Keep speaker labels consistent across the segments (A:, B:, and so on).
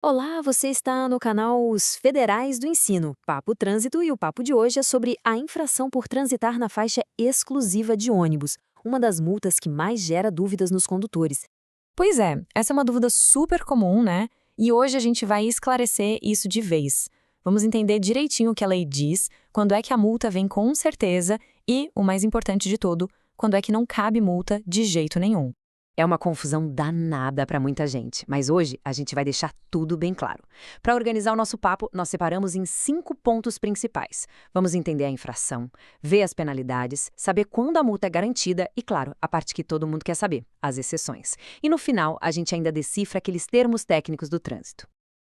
A: Olá, você está no canal Os Federais do Ensino, Papo Trânsito, e o papo de hoje é sobre a infração por transitar na faixa exclusiva de ônibus, uma das multas que mais gera dúvidas nos condutores.
B: Pois é, essa é uma dúvida super comum, né? E hoje a gente vai esclarecer isso de vez. Vamos entender direitinho o que a lei diz, quando é que a multa vem com certeza e, o mais importante de tudo, quando é que não cabe multa de jeito nenhum.
C: É uma confusão danada para muita gente, mas hoje a gente vai deixar tudo bem claro. Para organizar o nosso papo, nós separamos em 5 pontos principais. Vamos entender a infração, ver as penalidades, saber quando a multa é garantida e, claro, a parte que todo mundo quer saber, as exceções. E no final, a gente ainda decifra aqueles termos técnicos do trânsito.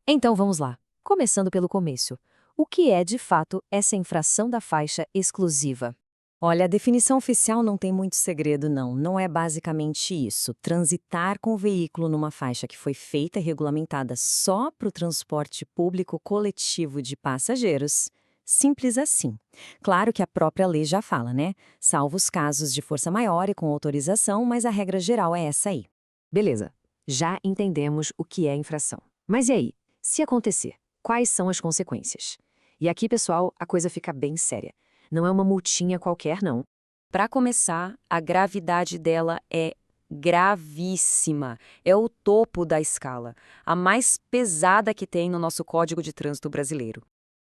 A: Então vamos lá, começando pelo começo. O que é, de fato, essa infração da faixa exclusiva?
D: Olha, a definição oficial não tem muito segredo, não. Não é basicamente isso. Transitar com o veículo numa faixa que foi feita e regulamentada só para o transporte público coletivo de passageiros. Simples assim. Claro que a própria lei já fala, né? Salvo os casos de força maior e com autorização, mas a regra geral é essa aí.
C: Beleza, já entendemos o que é infração. Mas e aí? Se acontecer, quais são as consequências? E aqui, pessoal, a coisa fica bem séria. Não é uma multinha qualquer, não.
D: Para começar, a gravidade dela é gravíssima. É o topo da escala, a mais pesada que tem no nosso Código de Trânsito brasileiro.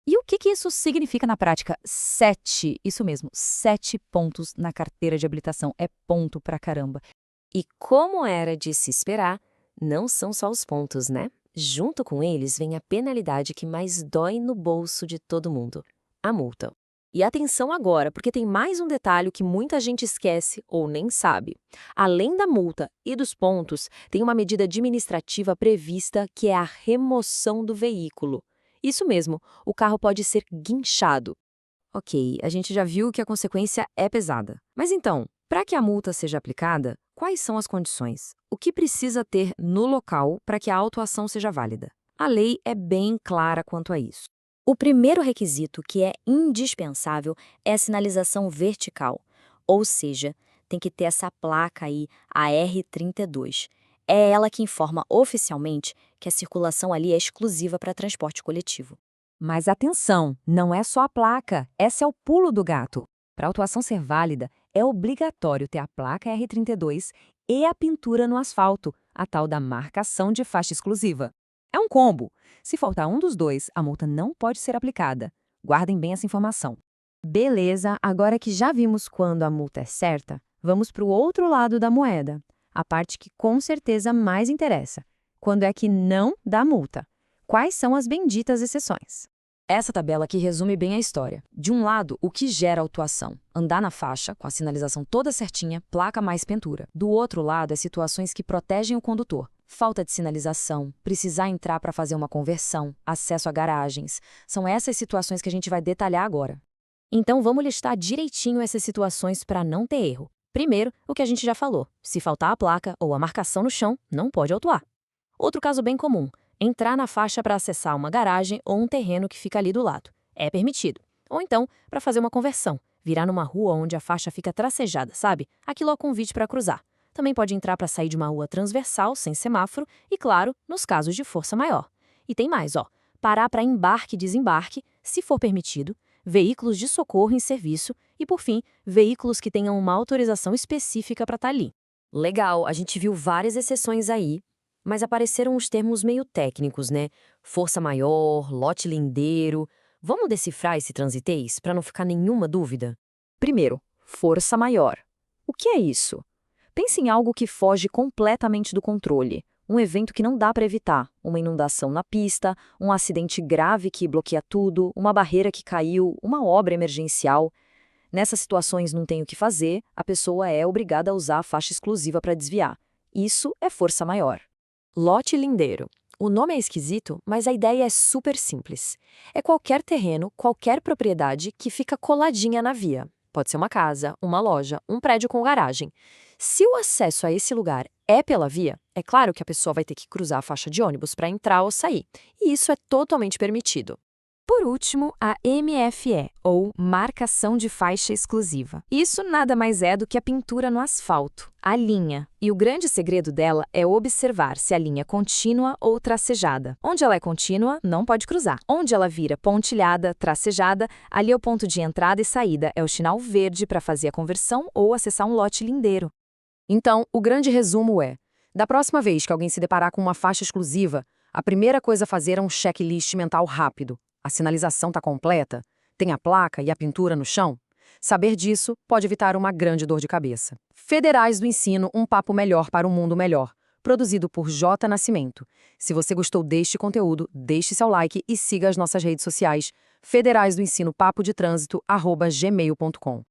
B: E o que isso significa na prática? 7, isso mesmo, 7 pontos na carteira de habilitação. É ponto pra caramba.
A: E como era de se esperar, não são só os pontos, né? Junto com eles vem a penalidade que mais dói no bolso de todo mundo: a multa. E atenção agora, porque tem mais um detalhe que muita gente esquece ou nem sabe. Além da multa e dos pontos, tem uma medida administrativa prevista que é a remoção do veículo. Isso mesmo, o carro pode ser guinchado. Ok, a gente já viu que a consequência é pesada. Mas então, para que a multa seja aplicada, quais são as condições? O que precisa ter no local para que a autuação seja válida? A lei é bem clara quanto a isso. O primeiro requisito, que é indispensável, é a sinalização vertical, ou seja, tem que ter essa placa aí, a R32. É ela que informa oficialmente que a circulação ali é exclusiva para transporte coletivo.
B: Mas atenção, não é só a placa, esse é o pulo do gato. Para a autuação ser válida, é obrigatório ter a placa R32 e a pintura no asfalto, a tal da marcação de faixa exclusiva. É um combo. Se faltar um dos dois, a multa não pode ser aplicada. Guardem bem essa informação.
A: Beleza, agora que já vimos quando a multa é certa, vamos para o outro lado da moeda, a parte que com certeza mais interessa. Quando é que não dá multa? Quais são as benditas exceções?
B: Essa tabela aqui resume bem a história. De um lado, o que gera autuação: andar na faixa, com a sinalização toda certinha, placa mais pintura. Do outro lado, as situações que protegem o condutor: falta de sinalização, precisar entrar para fazer uma conversão, acesso a garagens. São essas situações que a gente vai detalhar agora.
A: Então vamos listar direitinho essas situações para não ter erro. Primeiro, o que a gente já falou: se faltar a placa ou a marcação no chão, não pode autuar. Outro caso bem comum: entrar na faixa para acessar uma garagem ou um terreno que fica ali do lado. É permitido. Ou então, para fazer uma conversão, virar numa rua onde a faixa fica tracejada, sabe? Aquilo é o convite para cruzar. Também pode entrar para sair de uma rua transversal, sem semáforo, e claro, nos casos de força maior. E tem mais, ó: parar para embarque e desembarque, se for permitido, veículos de socorro em serviço e, por fim, veículos que tenham uma autorização específica para estar ali. Legal, a gente viu várias exceções aí, mas apareceram uns termos meio técnicos, né? Força maior, lote lindeiro. Vamos decifrar esse transitês para não ficar nenhuma dúvida?
B: Primeiro, força maior. O que é isso? Pense em algo que foge completamente do controle. Um evento que não dá para evitar, uma inundação na pista, um acidente grave que bloqueia tudo, uma barreira que caiu, uma obra emergencial. Nessas situações não tem o que fazer, a pessoa é obrigada a usar a faixa exclusiva para desviar. Isso é força maior.
A: Lote lindeiro. O nome é esquisito, mas a ideia é super simples. É qualquer terreno, qualquer propriedade que fica coladinha na via. Pode ser uma casa, uma loja, um prédio com garagem. Se o acesso a esse lugar é pela via, é claro que a pessoa vai ter que cruzar a faixa de ônibus para entrar ou sair. E isso é totalmente permitido.
B: Por último, a MFE, ou Marcação de Faixa Exclusiva. Isso nada mais é do que a pintura no asfalto, a linha. E o grande segredo dela é observar se a linha é contínua ou tracejada. Onde ela é contínua, não pode cruzar. Onde ela vira pontilhada, tracejada, ali é o ponto de entrada e saída, é o sinal verde para fazer a conversão ou acessar um lote lindeiro.
C: Então, o grande resumo é: da próxima vez que alguém se deparar com uma faixa exclusiva, a primeira coisa a fazer é um checklist mental rápido. A sinalização está completa? Tem a placa e a pintura no chão? Saber disso pode evitar uma grande dor de cabeça. Federais do Ensino, um papo melhor para um mundo melhor. Produzido por J. Nascimento. Se você gostou deste conteúdo, deixe seu like e siga as nossas redes sociais. Federais do Ensino Papo de Trânsito, @gmail.com.